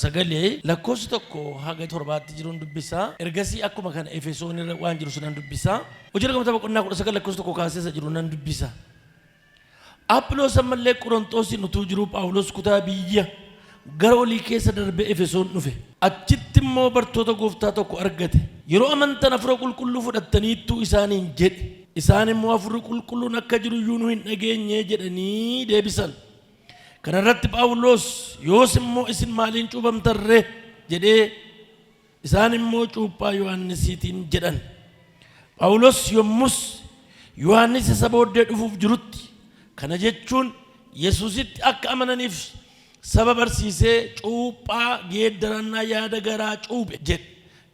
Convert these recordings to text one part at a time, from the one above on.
19 lakkoofsa tokko haga 7 jiruun dubbisaa ergasii akkuma kana Efesoon irra waan jiru sunan dubbisaa hojii ergamtoota boqonnaa 19 lakkoofsa tokko kaasee jiru nan dubbisaa Aphiloos ammallee Qorontoosin utuu jiru Phaawulos kutaa biyya gara olii keessa darbee Efesoon dhufe achitti immoo bartoota gooftaa tokko argate yeroo amantan Hafuura Qulqulluu fudhattaniittu isaaniin jedhe isaan immoo Hafuurri Qulqulluun akka jiru iyyuu nu hin dhageenye jedhanii deebisan kanarratti Phaawulos yoos immoo isin maaliin cuuphamtarree jedhee isaan immoo cuuphaa Yohannisiitiin jedhan Phaawulos yommus Yohannis isa booddee dhufuuf jirutti kana jechuun Yesuusitti akka amananiif saba barsiisee cuuphaa geeddarannaa yaada garaa cuuphe jedhe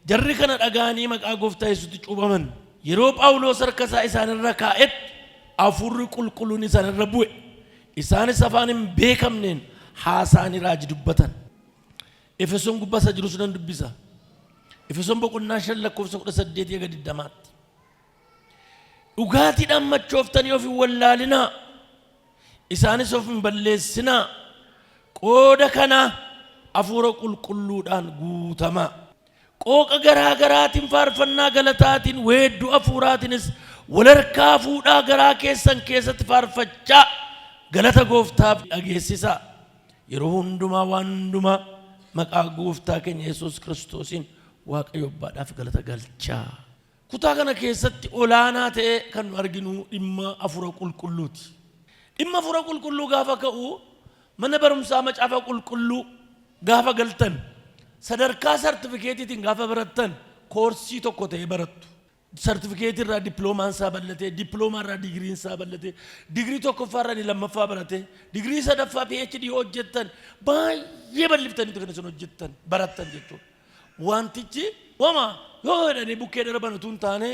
jarri kana dhagaanii maqaa gooftaa Yesuusitti cuuphaman yeroo Phaawulos harka isaa isaanirra kaa'etti Hafuurri Qulqulluun isaanirra bu'e isaanis afaan hin beekamneen haasa'anii raajii dubbatan Efesoon gubbaa isa jiru sunan dubbisa Efesoon boqonnaa 5 lakkoofsa 18 hanga 20tti dhugaatiidhaan machooftanii of hin wallaalinaa isaanis of hin balleessinaa qooda kana Hafuura Qulqulluudhaan guutamaa qooqa garaa garaatiin faarfannaa galataatiin weedduu hafuuraatiinis walharkaa fuudhaa garaa keessan keessatti faarfachaa galata gooftaaf dhageessisaa yeroo hundumaa waan hundumaa maqaa gooftaa keenya Yesuus Kiristoosiin Waaqayyo Abbaadhaaf galata galchaa kutaa kana keessatti olaanaa ta'e kan nu arginu dhimma Hafuura Qulqulluuti dhimma Hafuura Qulqulluu gaafa ka'u mana barumsaa macaafa qulqulluu gaafa galtan sadarkaa sartifikeetiitiin gaafa barattan koorsii tokko ta'e barattu sartifikeetii irraa diploomaan isaa bal'ate diploomaa irraa digriin isaa bal'ate digrii tokkoffaa irraa lammaffaa barate digrii sadaffaa PhD hojjettan baay'ee bal'iftanii kan isin hojjettan barattan jechuudha wantichi wama yoo jedhanii bukkee darban utuu hin taane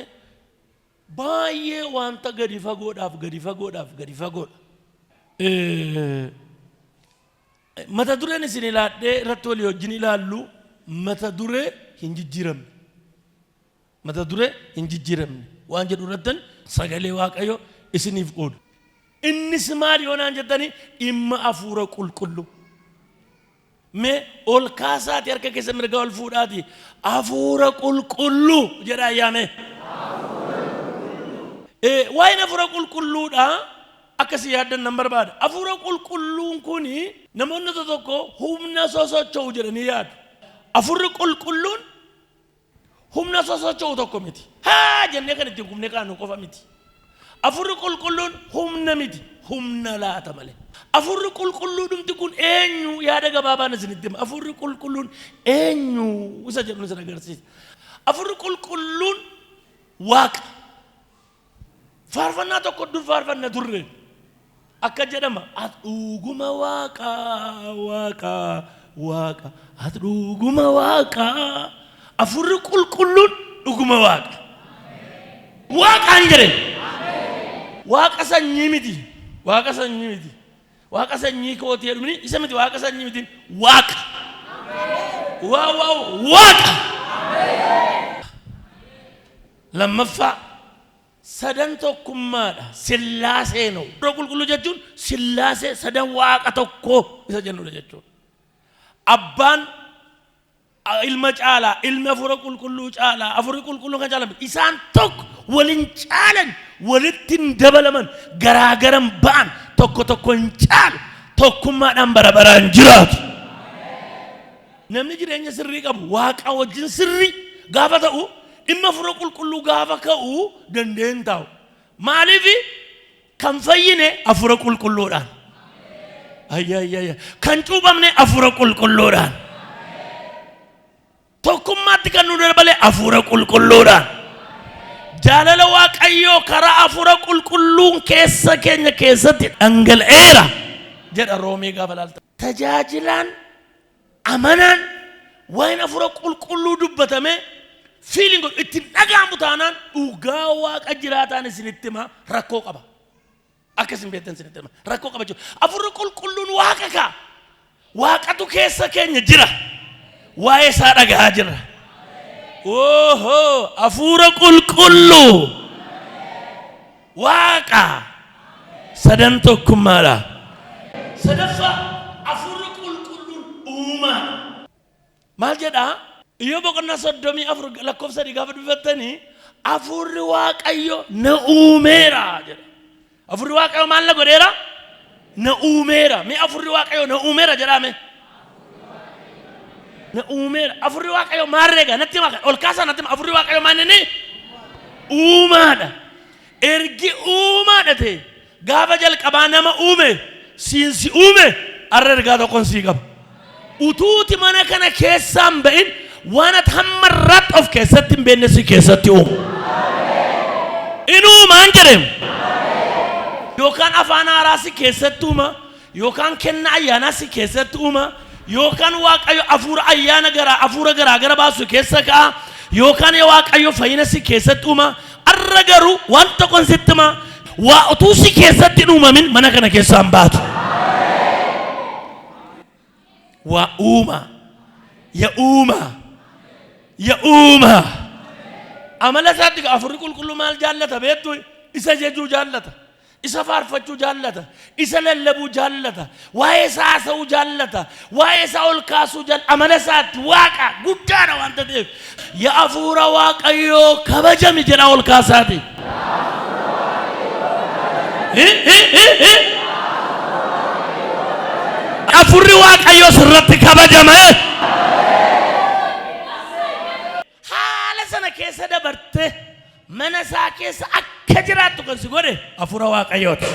baay'ee wanta gadi fagoodha mata dureen isin ilaaddee irratti walii wajjin ilaallu mata duree hin jijjiiramne waan jedhu irrattan sagalee Waaqayyo isiniif qoodu innis maal yoonaan jettanii dhimma Hafuura Qulqulluu mee ol kaasaati harka keessa mirga ol fuudhaati Hafuura Qulqulluu jedha ayyaame waa'ee Hafuura Qulqulluudha akkasi yaaddan nan barbaada Hafuura Qulqulluun kuni namoonni tokko humna sosocho'u jedhanii yaadu Hafuurri Qulqulluun humna sosocho'u tokko miti haa jennee kan ittiin humne kaanu qofa miti Hafuurri Qulqulluun humna miti humna laata malee Hafuurri Qulqulluu dhumti kun eenyu yaada gabaabaan isinitti hima Hafuurri Qulqulluun eenyu isa jedhu isin agarsiisa Hafuurri Qulqulluun Waaqa faarfannaa tokko dur faarfanna turre akka jedhama adhuguma Waaqa adhuguma Waaqa Hafuurri Qulqulluun dhuguma Waaqa Waaqaan jedhe Waaqa sanyii miti Waaqa sanyii kootii jedhumni isa miti Waaqa sanyii miti Waaqa Waaqa lammaffaa sadan tokkummaadha sillaasee no Hafuura Qulqulluu jechuun sillaasee sadan Waaqa tokko isa jennudha jechuudha abbaan ilma caalaa ilma Hafuura Qulqulluu caalaa Hafuurri Qulqulluun kan caalame isaan tokko walin caalan walittiin dabalaman garaagaran ba'an tokko hin caalu tokkummaadhaan barabaraan jiraatu namni jireenya sirrii qabu Waaqa wajjin sirrii gaafa ta'u dhimma Hafuura Qulqulluu gaafa ka'u dandeen ta'u maaliif kan fayyine Hafuura Qulqulluudhaan kan cuuphamne Hafuura Qulqulluudhaan tokkummaatti kan nu darbale Hafuura Qulqulluudhaan jaalala Waaqayyoo karaa Hafuura Qulqulluun keessa keenya keessatti dhangala'eera jedha Roomee gaafa laalta tajaajilaan amanaan waa'een Hafuura Qulqulluu dubbatame feeling ittiin dhaga'amu taanaan dhugaa Waaqa jiraataan isinitti hima rakkoo qaba akkasin beektan isinitti hima rakkoo qaba jechuudha Hafuurri Qulqulluun Waaqa kaa Waaqatu keessa keenya jira waa'ee isaa dhaga'aa jirra Hafuura Qulqulluu Waaqa sadan tokkummaadha sadaffaa Hafuurri Qulqulluun uumaa maal jedha Iyyoob boqonnaa 34 lakkoofsa 3 gaafa dubbifattanii hafuurri Waaqayyo na uumeera jedha. Hafuurri Waaqayyo maal na godheera? Na uumeera. Mee hafuurri Waaqayyo na uumeera jedhame? Na uumeera. Hafuurri Waaqayyo maal reega? Natti hima ol kaasaa natti hima. Hafuurri Waaqayyo maal inni? Uumaadha. Ergi uumaadha ta'e gaafa jalqabaa nama uume siinsi uume arra ergaa tokkoon sii qaba. Utuuti mana kana keessaan ba'in waan ati hamma irratti of keessatti hin beekne si keessatti uumu. Inni maan jedhemu? Yookaan afaan haaraa si keessatti uuma, yookaan kennaa ayyaanaa si keessatti uuma, yookaan Waaqayyo hafuura garaa gara baasu keessa ka'a, yookaan Waaqayyo fayyina si keessatti uuma. Arra garuu waan tokkoon sitti hima waa utuu si keessatti hin uumamin mana kana keessaan baatu. Waa uuma. Ya uuma. Amala isaatti hafuurri qulqulluu maal jaallata beektu? Isa jajuu jaallata. Isa faarfachuu jaallata. Isa lallabuu jaallata. Waa'ee isaa haasa'uu jaallata. Waa'ee isaa ol kaasuu jaallata. Amala isaatti Waaqa guddaadha waan ta'eef. Yaa hafuura Waaqayyoo kabajami jedha ol kaasaati. Hafuurri Waaqayyoo sirratti kabajame. Haala sana keessa dabarte mana isaa keessa akka jiraattu kan si godhe hafuura Waaqayyooti.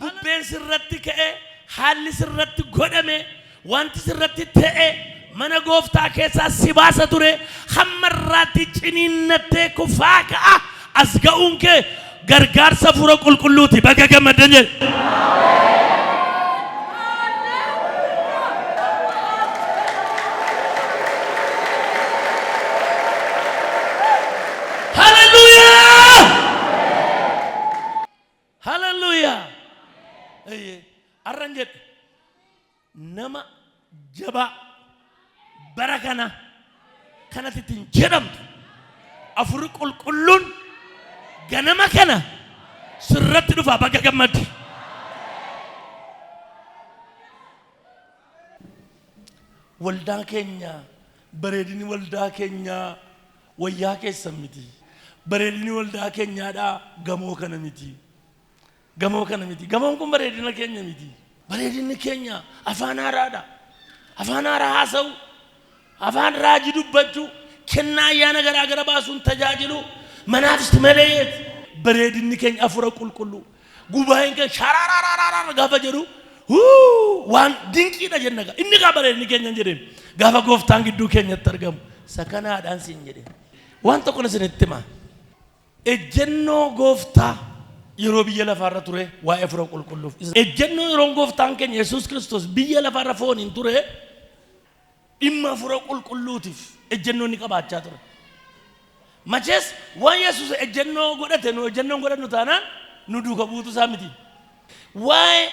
Bubbeen sirratti ka'e, haalli sirratti godhame, wanti sirratti ta'e mana gooftaa keessaa si baasa ture hamma irraatti ciniinnattee kufaa ka'a as ga'uun kee gargaarsa hafuura qulqulluuti. Baga gammaddan jedhe. Arran jedhe nama jabaa bara kana kanatti ittiin jedhamtu hafuurri qulqulluun ganama kana sirratti dhufa. Baga gammaddi. Waldaan keenya bareedinni waldaa keenya wayyaa keessan miti. Bareedinni waldaa keenyaadha gamoo kana miti. Gamoon kun bareedina keenya miti. Bareedinni keenya afaan haaraadha. Afaan haaraa haasa'u, afaan raajii dubbachuu, kennaa ayyaana garaa gara baasuun tajaajilu manaafis malee bareedinni keenya hafuura qulqulluu. Gubaa'een keenya sharaaraaraara gaafa jedhu waan dinqiidha jenna. Inni kaa bareedinni keenya hin jedheen gaafa gooftaan gidduu keenyatti argamu sakanaadhaan siin jedheen. Waan tokko isinitti hima. Ejjennoo gooftaa yeroo biyya lafaarra ture waa'ee hafuura qulqulluuf. Ejjennoo yeroo gooftaan keenya Yesuus Kiristoos biyya lafaarra fooniin ture dhimma hafuura qulqulluutiif ejjennoo ni qabaachaa ture. Machees waan Yesuus ejjennoo godhate nu ejjennoo godhannu taanaan nu duuka buutu isaa miti. Waa'ee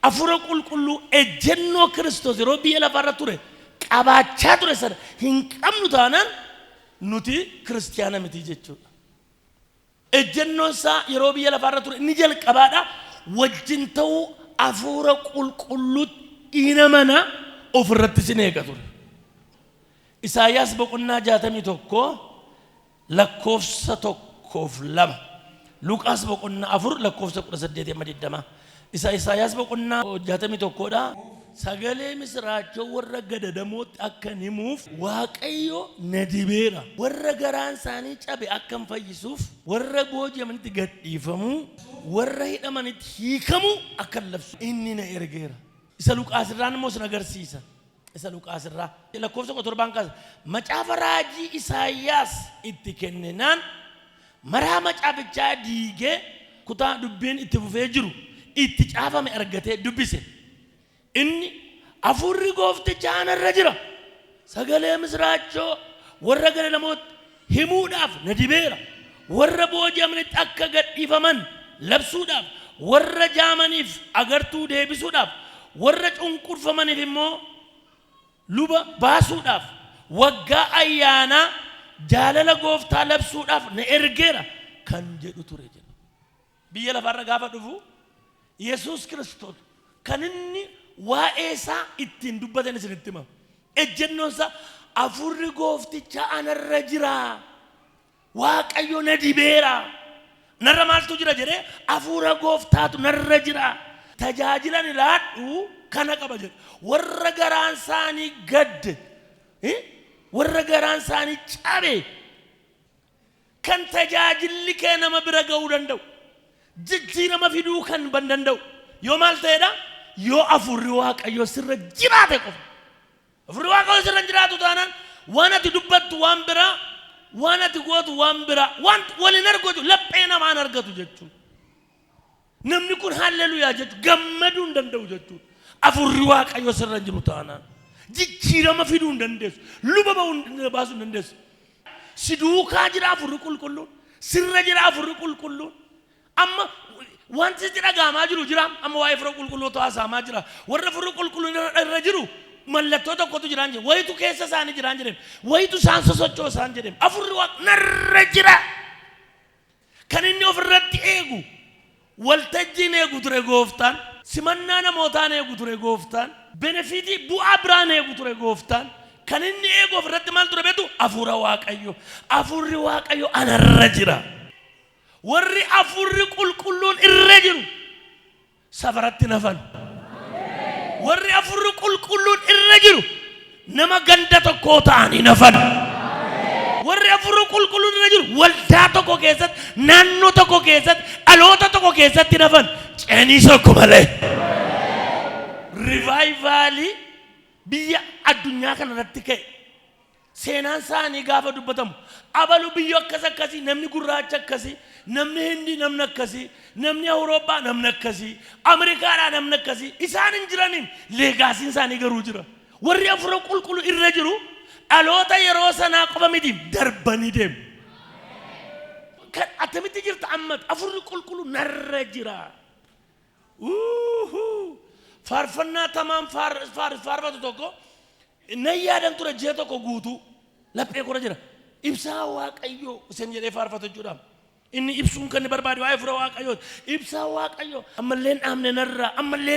hafuura qulqulluu ejjennoo Kiristoos yeroo biyya lafaarra ture qabaachaa ture sana hin qabnu taanaan nuti kiristiyaana miti jechuudha. Ejjennoo isaa yeroo biyya lafaarra ture inni jalqabaadha wajjin ta'uu hafuura qulqulluu dhiina mana ofirratti sin eega ture. Isaayyaas boqonnaa 61 lakkoofsa 1-2, Luqaas boqonnaa 4 lakkoofsa 18-20. Isaayyaas boqonnaa 61dha. Sagalee misraachoo warra gadadamootti akkan himuuf Waaqayyo na dibeera. Warra garaan isaanii cabe akkan fayyisuuf, warra booji'amanitti gadhiifamuu, warra hidhamanitti hiikamuu akkan labsu inni na ergeera. Isa Luqaas irraa immoo sin agarsiisa. Isa Luqaas irraa lakkoofsa 7 kaasa macaafa raajii Isaayyaas itti kennenaan maraa macaafichaa diigee kutaa dubbiin itti fufee jiru itti caafame argatee dubbise. Inni hafuurri gooftichaa anarra jira. Sagalee misraachoo warra gadadamootti himuudhaaf na dibeera. Warra booji'amanitti akka gadhiifaman labsuudhaaf, warra jaamaniif agartuu deebisuudhaaf, warra cunqurfamaniif immoo luba baasuudhaaf, waggaa ayyaanaa jaalala gooftaa labsuudhaaf na ergeera kan jedhu ture jedha. Biyya lafaarra gaafa dhufu Yesuus Kiristoos kan inni waa'eesaa ittiin dubbatan isinitti hima. Ejjennoonsa afurri goofticha anarra jira. Waaqayyo na dibeera. Narra maaltu jira jedhee afura gooftaatu narra jira. Tajaajilan ilaadhu kana qaba jedhe. Warra garaan isaanii gadde. Warra garaan isaanii cabe. Kan tajaajilli kee nama bira ga'uu danda'u. Jijjiirama fiduu kan danda'u. Yoo maal ta'edha? Yoo afurri waaqayyo sirra jiraate qofa. Afurri waaqayyo sirra jiraatu taanaan waan ati dubbattu waan biraa, waan ati gootu waan biraa, waan waliin argatu laphee namaan argatu jechuudha. Namni kun halleluuyaa jechuudha. Gammaduu hin danda'u jechuudha. Afurri waaqayyo sirra jiru taanaan jijjiirama fiduu hin dandeessu. Luba baasuu hin dandeessu. Si duukaa jira afurri qulqulluun. Sirra jira afurri qulqulluun. Amma wanti itti dhaga'amaa jiru jira. Amma waa'ee afura qulqulluu haasamaa jira. Warra afurri qulqulluun irra jiru mallattoo tokkotu jiraan jedhe. Wayitu keessa isaanii jiraan jedhame. Wayitu isaan sosochoo isaan jedhame. Afurri narra jira. Kan inni ofirratti eegu waltajjiin eegu ture gooftaan. Simannaa namootaan eegu ture gooftaan. Benefitii bu'aa biraan eegu ture gooftaan. Kan inni eegu ofirratti maal ture beetu? Afura waaqayyo. Afurri waaqayyo anarra jira. Warri afurri qulqulluun irra jiru safaratti nafan. Warri afurri qulqulluun irra jiru nama ganda tokkoo ta'anii nafan. Warri afurri qulqulluun irra jiru waldaa tokko keessatti, naannoo tokko keessatti, dhaloota tokko keessatti nafan. Ceenii tokko malee. Rivaayivalii biyya addunyaa kanarratti ka'e. Seenaan isaanii gaafa dubbatamu abalu biyya akkasii namni gurraacha akkasii, namni hindi namni akkasii, namni Awurooppaa namni akkasii, Ameerikaadhaa namni akkasii isaan hin jiraniin leegaasiin isaanii garuu jira. Warri afura qulqulluu irra jiru dhaloota yeroo sanaa qofa miti darbanii deemu. Kan attamitti jirta amma afurri qulqulluu narra jira. Faarfannaa tamaan faarfatu tokko nan yaadan ture jee tokko guutuu laphee kora jira. Ibsaa waaqayyoo isin jedhee faarfatu jechuudha. Inni ibsuun kan barbaadu waa'ee afura waaqayyoo. Ibsaa waaqayyoo ammallee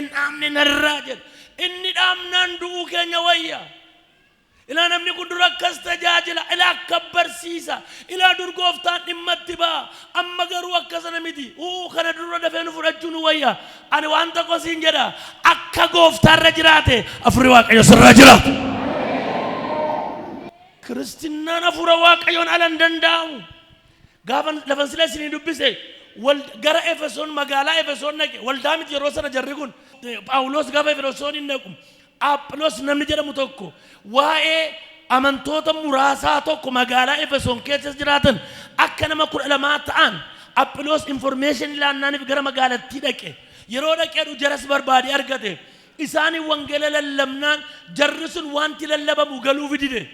dhaamne narraa jedha. Inni dhaamnaan du'uu keenya wayya. Ilaa namni kun dura akkas tajaajila, ilaa akka barsiisa, ilaa dur gooftaan dhimma itti ba'a. Amma garuu akkasana miti. Kana dura dafee nu fudhachuu nu wayya. Ani waan tokko siin jedha. Akka gooftaarra jiraate afurri waaqayyo sirra jiraatu. Kiristinnaan afura waaqayyoon ala hin danda'amu. Gaafa lafan sila isinii dubbise gara Efesoon magaalaa Efesoon naqe waldaa miti yeroo sana jarri kun Phaawulos gaafa Efesoon hin naqu Aphilos namni jedhamu tokko waa'ee amantoota muraasaa tokko magaalaa Efesoon keessa jiraatan akka nama 12 ta'an Aphilos information ilaannaaniif gara magaalattii dhaqe. Yeroo dhaqee jaras barbaade argate. Isaanii wangeela lallabnaan jarri sun wanti lallabamu galuu fidide.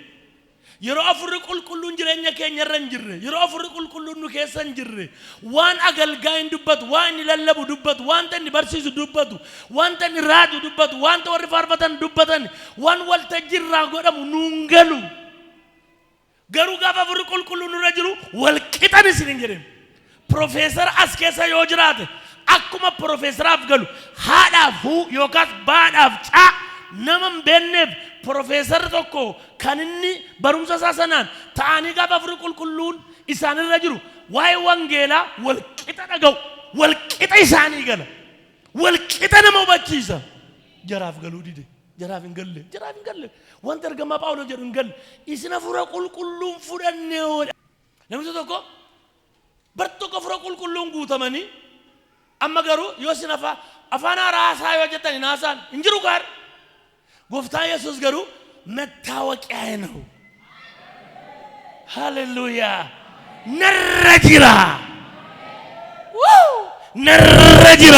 Yeroo afurri qulqulluun jireenya keenya irra hin jirre, yeroo afurri qulqulluun nu keessa hin jirre, waan agalgaa hin dubbatu, waan inni lallabu dubbatu, wanta inni barsiisu dubbatu, wanta inni raaju dubbatu, wanta warri faarfatan dubbatan, waan waltajjii irraa godhamu nuun galu. Garuu gaafa afurri qulqulluun nurra jiru wal qixan isin hin jedheen. Profeesara as keessa yoo jiraate akkuma profeesaraaf galu haadhaaf yookaas baadhaaf caa nama hin beekneef profeesarri tokko kan inni barumsa isaa sanaan ta'anii gaafa afurri qulqulluun isaanirra jiru waa'ee wangeelaa wal qixa dhaga'u, wal qixa isaanii gala, wal qixa nama hubachiisa. Jaraaf galuu dide, jaraaf hin galle. Wanti ergamaa Phaawulos jedhu hin galle. Isin afura qulqulluun fudhannee namni tokko bar tokko afura qulqulluun guutamanii amma garuu yoo isin afaan haaraa yoo jettan hin haasaan hin jiru gaar. ጎፍታ ኢየሱስ ገሩ መታወቂያ ነው። ሃሌሉያ ነረጅራ ነረጅራ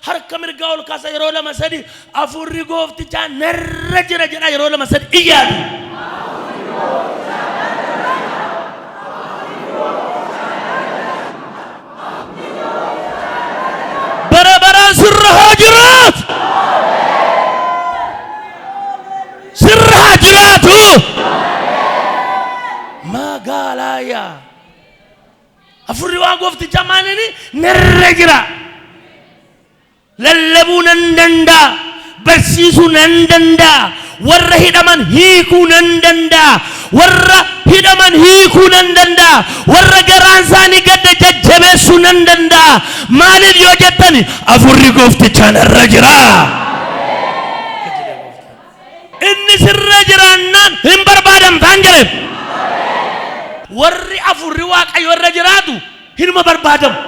harka mirgaa ol kaasa yeroo lama sadi afurri gooftichaa nirra jira yeroo lama sadi iyyaatu. Bara sirra jiraatu. Sirra jiraatu. Magaalaya. afurri waa goofticha maalini narra jira lallabuu nan danda'a barsiisuu nan danda'a warra hidhaman hiikuu nan danda'a warra hidhaman hiikuu nan danda'a warra garaan isaanii gadda jajjabeessuu nan danda'a maaliif yoo jettani afurri goofticha narra jira inni sirra jiraannaan hin barbaadamtaan jedhe warri afurri waaqayyo irra jiraatu hinuma barbaadamu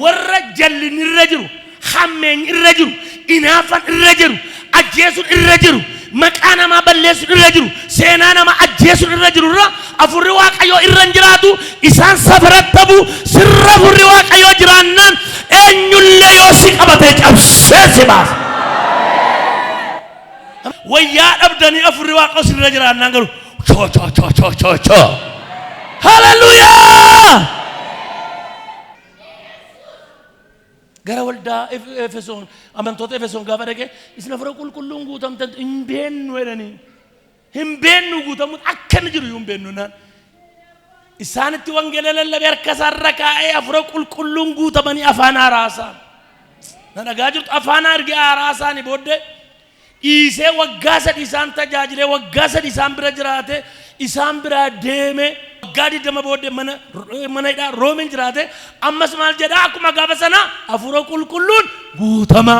warra jallin irra jiru hammeen irra jiru inaafan irra jiru ajjeesun irra jiru maqaa namaa balleessun irra jiru seenaa nama ajjeesun irra jiru irra afurri waaqayyo irra jiraatu isaan safarattabu sirra afurri waaqayyo jiraannaan eenyullee yoo si qabate cabsee si baasa wayyaa dhabdanii afurri waaqayyo sirra jiraannaan garu cho hallelujah gara waldaa Efesoon amantoota Efesoon gaafa dhaqee isin afura qulqulluun guutamtan hin beennu jedhanii hin beennu guutamuun akkana jiru hin beennu naan isaanitti wangeela lallabee harka isaarra kaa'ee afura qulqulluun guutamanii afaan haaraasaa na dhagaa jirtu afaan argee haaraasaanii booddee dhiisee waggaa sadii isaan tajaajilee waggaa sadii isaan bira jiraate isaan bira deeme waggaa 20 booddee mana hidhaa Roomen jiraate ammas maal jedha akkuma gaafa sana afura qulqulluun guutama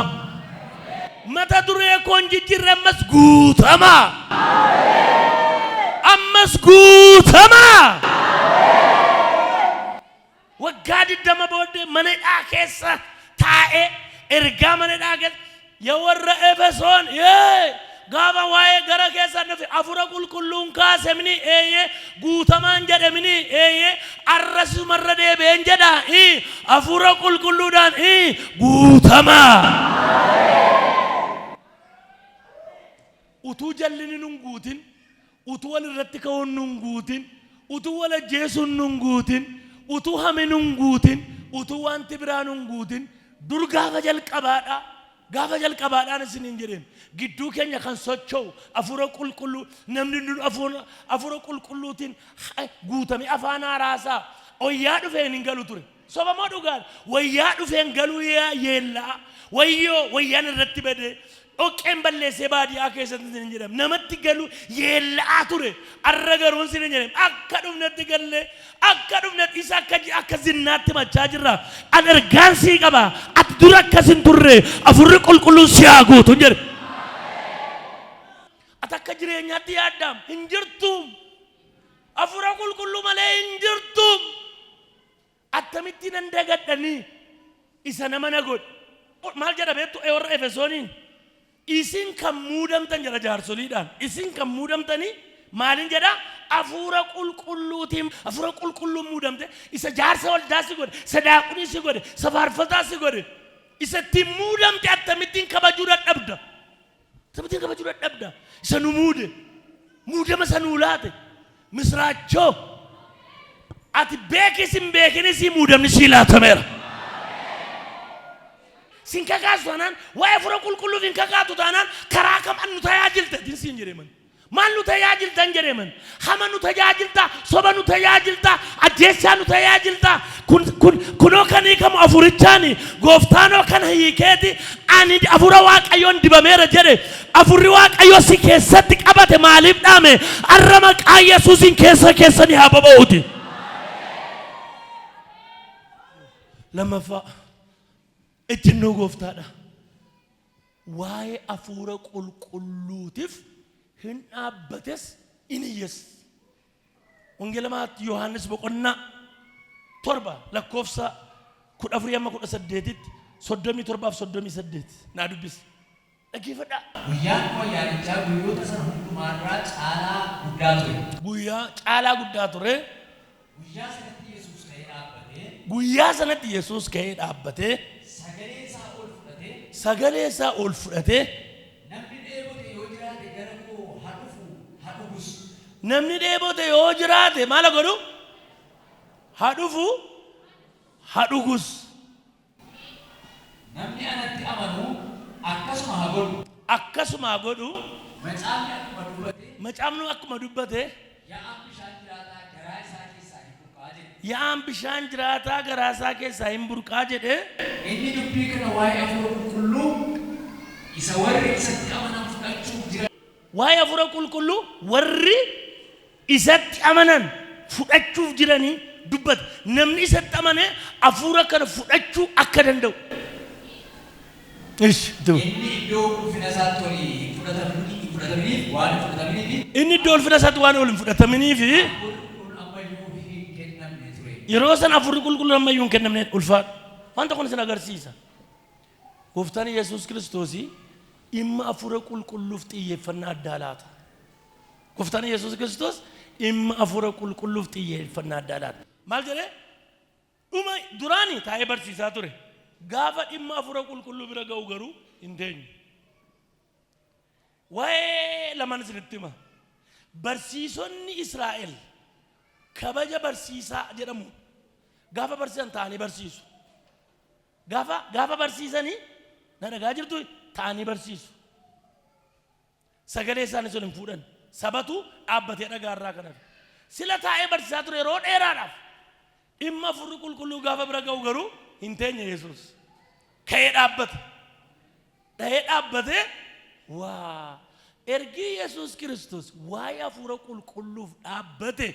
mata duree koon jijjiirre ammas guutama ammas guutama waggaa 20 booddee mana hidhaa keessa taa'ee ergaa mana hidhaa keessa yawarra Efesoon gaafa waa'ee gara keessa nufi afura qulqulluun kaasemni guutamaan jedhamni arrasumarra deebi'een jedha afura qulqulluudhaan guutama utuu jallini nun guutin utuu wal irratti ka'uun nun guutin utuu wal ajjeesuun nun guutin utuu hame nun guutin utuu wanti biraa nun guutin dur gaafa jalqabaadhaan isiniin jedheen gidduu keenya kan socho'u afura qulqulluu namni afura qulqulluutiin guutame afaan haaraasaa wayyaa dhufeen hin galu ture sobamoo dhugaan wayyaa dhufeen galuu yeellaa wayyoo wayyaan irratti badee dhoqqeen balleessee baadiyyaa keessatti isin jedham namatti galu yeellaa ture arra garuun isin jedham akka dhufnetti galle akka dhufnetti isa akka zinnaatti machaa jirra an ergaansii qaba ati dura akkasin turre afurri qulqulluun si haa guutu jedhe ati akka jireenyaatti yaaddaam hin jirtuum afura qulqulluu malee hin jirtuum attamitti nan dagadhanii isa nama na godhe maal jedha beektu warra Efesooniin isin kan muudamtan jedha jaarsoliidhaan isin kan muudamtanii maalin jedha afura qulqulluutiin afura qulqulluun muudamte isa jaarsa waldaa si godhe isa daaqunii si godhe isa faarfataa si godhe isa ittiin muudamte akkamittiin kabajuu dadhabda akkamittiin kabajuu dadhabda isa nu muudama isa nuu laate misraachoo ati beekis hin beekinis muudamni sii laatameera sin kakaasu taanaan waa'ee afura qulqulluuf hin kakaatu taanaan karaa kam nu tajaajilta dinsiin jedheman maal nu tajaajiltan jedheman hama nu tajaajilta soba nu tajaajilta ajjeessaa nu tajaajilta kunoo kanii kamu afurichaani gooftaanoo kana hiikeeti ani afura waaqayyoon dibameera jedhe afurri waaqayyoo si keessatti qabate maaliif dhaame arra maqaa Yesuusin keessanii haa baba'uuti lammaffaa ejjennoo gooftaadha waa'ee afura qulqulluutiif hin dhaabbates iniyyees wangeela maatti Yohaannis boqonnaa 7 lakkoofsa 14-18 37-38 naa dubbisi dhaggeeffadhaa guyyaan wayyaanichaa guyyoota sana hundumaarraa caalaa guddaa ture guyyaa sanatti Yesuus ka'ee dhaabbatee sagalee isaa ol fudhatee namni dheebote yoo jiraate maal godhu haa dhufu haa dhugus namni anatti amanu akkasuma haa godhu macaafni akkuma dubbate Yaan bishaan jiraataa garaasaa keessaa hin burqaa jedhe. Inni dubbii kana waa'ee hafuura qulqulluu isa warri isatti amanan fudhachuuf jira. Waa'ee hafuura qulqulluu warri isatti amanan fudhachuuf jiranii dubbata. Namni isatti amane hafuura kana fudhachuu akka danda'u. Inni iddoo ulfina isaatti olii fudhataminiif waan fudhataminiif. Inni iddoo ulfina isaatti waan olii fudhataminiif. Yeroo san hafuurri qulqulluun ammayyuu hin kennamne ulfaadha. Wanta kun isin agarsiisa. Gooftaan Yesuus Kiristoos dhimma hafuura qulqulluuf xiyyeeffannaa addaa laata. Gooftaan Yesuus Kiristoos dhimma hafuura qulqulluuf xiyyeeffannaa addaa laata. Maal jedhee? Dhuma duraanii taa'ee barsiisaa ture. Gaafa dhimma hafuura qulqulluu bira ga'u garuu hin teenye. Waa'ee lamaan isinitti hima. Barsiisonni Israa'el kabaja barsiisaa jedhamu gaafa barsiisan ta'anii barsiisu. Gaafa barsiisanii na dhagaa jirtu ta'anii barsiisu. Sagalee isaanii sun hin fuudhan. Sabatu dhaabbatee dhagaarraa kanadha. Sila taa'ee barsiisaa ture yeroo dheeraadhaaf. Dhimma hafuurri qulqulluu gaafa bira ga'u garuu hin teenye Yesuus. Ka'ee dhaabbate. Dha'ee dhaabbatee waa ergi Yesuus Kiristoos waa'ee hafuura qulqulluuf dhaabbate.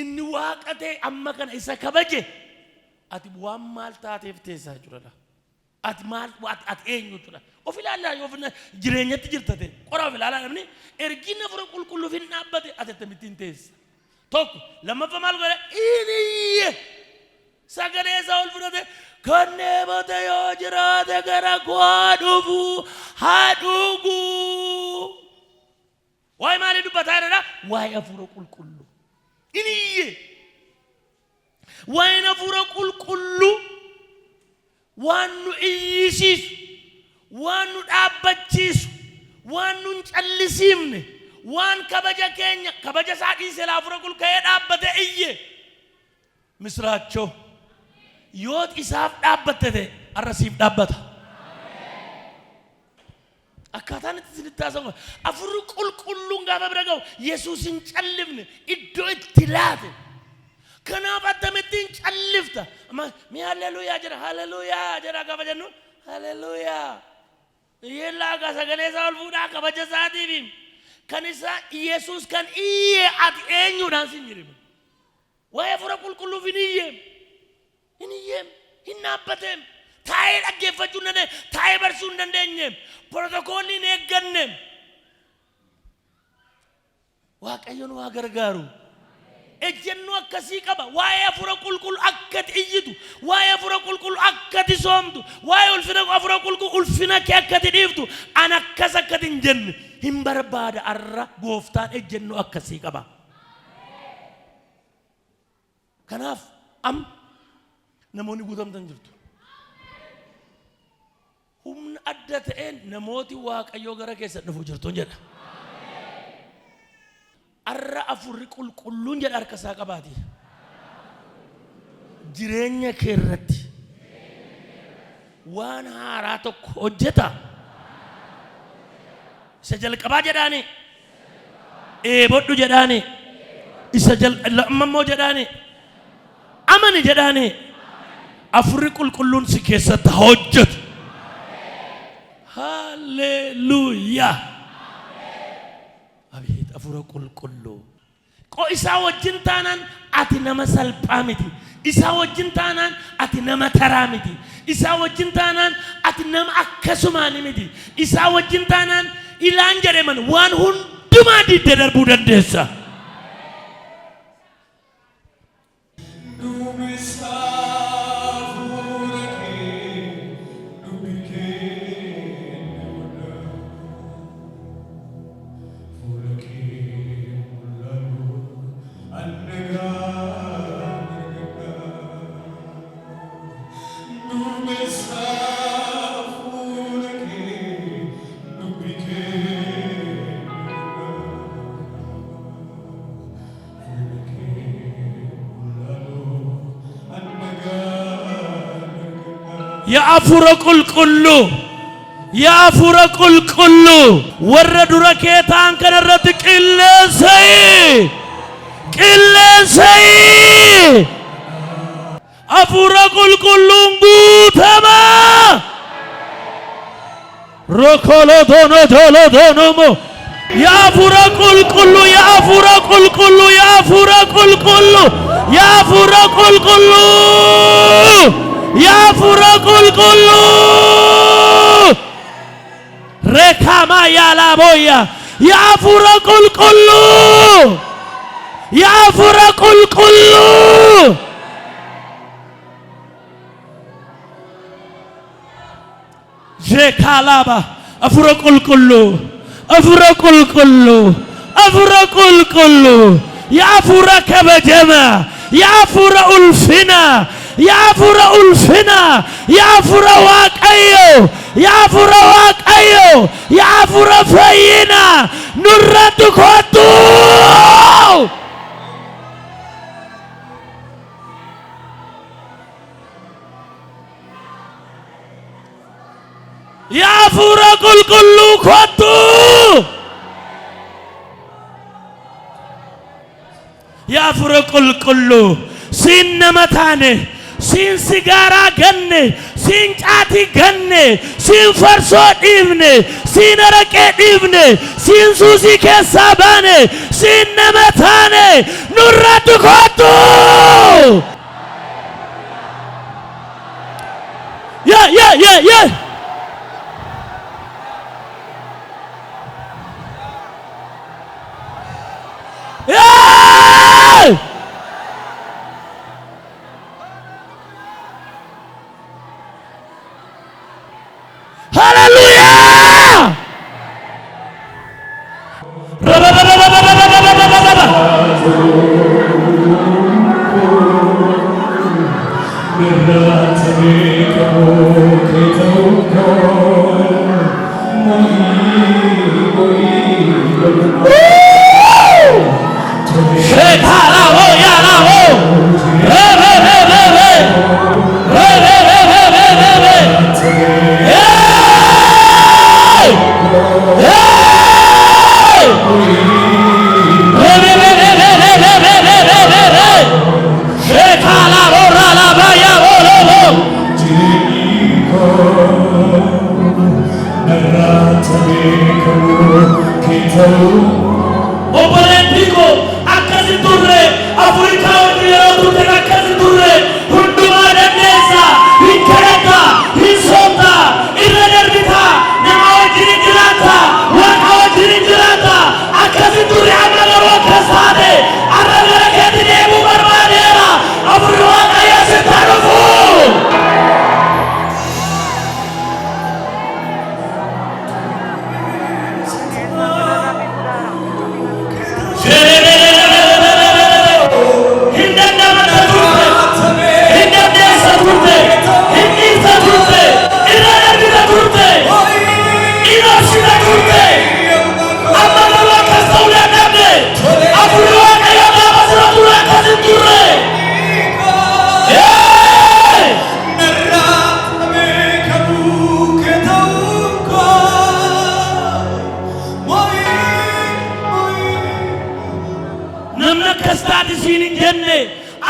Inni waaqatee amma kana isa kabaje. Ati waan maal taateef teessaa jirudha. Ati maal ati eenyu jirudha. Of ilaalaa yoo jireenyatti jirtate qora of ilaalaa namni ergi hafuura qulqulluuf hin dhaabbate ati akkamittiin teessa. Tokko lammaffaa maal godhe inni sagalee isaa ol fudhate kan dheebote yoo jiraate gara koo dhufu haa dhugu. Waa'ee maalii dubbataa jirudha? Waa'ee hafuura qulqulluu. Inni waa'ee hafuura qulqulluu waan nu iyyisiisu, waan nu dhaabbachiisu, waan nu hin callisiifne, waan kabaja keenya kabaja isaa dhiisee hafuura qulqulluu ka'ee dhaabbate iyye. Misraachoo yoo isaaf dhaabbatte ta'e arrasiif dhaabbata. Akkaataan itti isinitti haasawu hafuurri qulqulluun gaafa bira ga'u Yesuus hin callifne iddoo itti laate. Kanaaf attamitti hin callifta. Mi haleluuyaa jedha haleluuyaa jedha gaafa jennu haleluuyaa. Yeellaa gaa sagalee isaa ol fuudhaa kabaja isaatiif. Kan isaa Yesuus kan iyyee ati eenyuudhaan sin jedhama. Waa'ee hafuura qulqulluuf hin iyyeem. Hin iyyeem. Hin dhaabbateem. Taa'ee dhaggeeffachuu hin dandeenye. Taa'ee barsiisuu hin dandeenye. Protokoollii hin eegganne. Waaqayyoon waa gargaaru. Ejjennoo akkasii qaba. Waa'ee hafuura qulqulluu akkati iyyitu. Waa'ee hafuura qulqulluu akkati soomtu. Waa'ee ulfina hafuura qulqulluu ulfina kee akkati dhiiftu. An akkas akkati hin jenne. Hin barbaada arra gooftaan ejjennoo akkasii qaba. Kanaaf namoonni guutamtan jirtu. Humna adda ta'een namooti waaqayyoo gara keessan dhufu jirtuun jedha. Arra hafuurri qulqulluun jedha harka isaa qabaati. Jireenya kee irratti waan haaraa tokko hojjeta. Isa jalqabaa jedhaani. Eebodhu jedhaani. Isa lammaffaa jedhaani. Amani jedhaani. Hafuurri qulqulluun si keessatti hojjetu. Hallelujah. Abeet hafuura qulqulluu. Isaa wajjin taanaan ati nama salphaa miti. Isaa wajjin taanaan ati nama taraa miti. Isaa wajjin taanaan ati nama akkasumaan miti. Isaa wajjin taanaan ilaan jedhaman waan hundumaa diddee darbuu dandeessa. يا أفور كل يا أفور كل ورد ركيتان كان ردك إلا سي qilleensay afura qulqulluun guutama rokolo dono dolo donomo ya afura qulqullu ya afura qulqullu ya afura qulqullu ya afura qulqullu ya afura qulqullu rekama ya la boya ya afura qulqullu ya afura qulqullu jekalaba afura qulqullu afura qulqullu afura qulqullu ya afura kabajama ya afura ulfina ya afura ulfina ya afura waqayyo ya afura waqayyo ya afura fayyina nurratu kotu ya afura qulqullu kotu ya afura qulqullu sin namatane sin sigara ganne sin caati ganne sin farso dhibne sin araqe dhibne sin suusi keessa baane sin namatane nurratu kotu ya Hallelujah!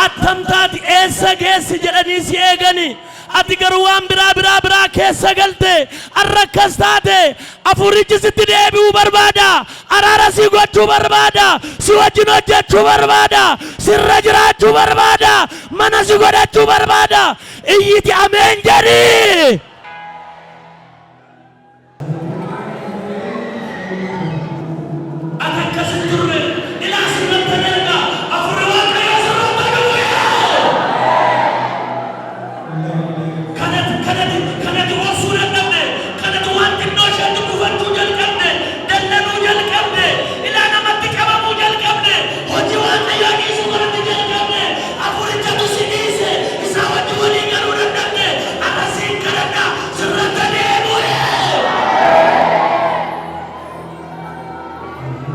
attamtaati eessa geessi jedhanii si eegani ati garuu waan biraa keessa galte arrakkas taate afurichi sitti deebi'uu barbaada araara si gochuu barbaada si wajjin hojjechuu barbaada sirra jiraachuu barbaada mana si godhachuu barbaada iyyiti ameen jedhi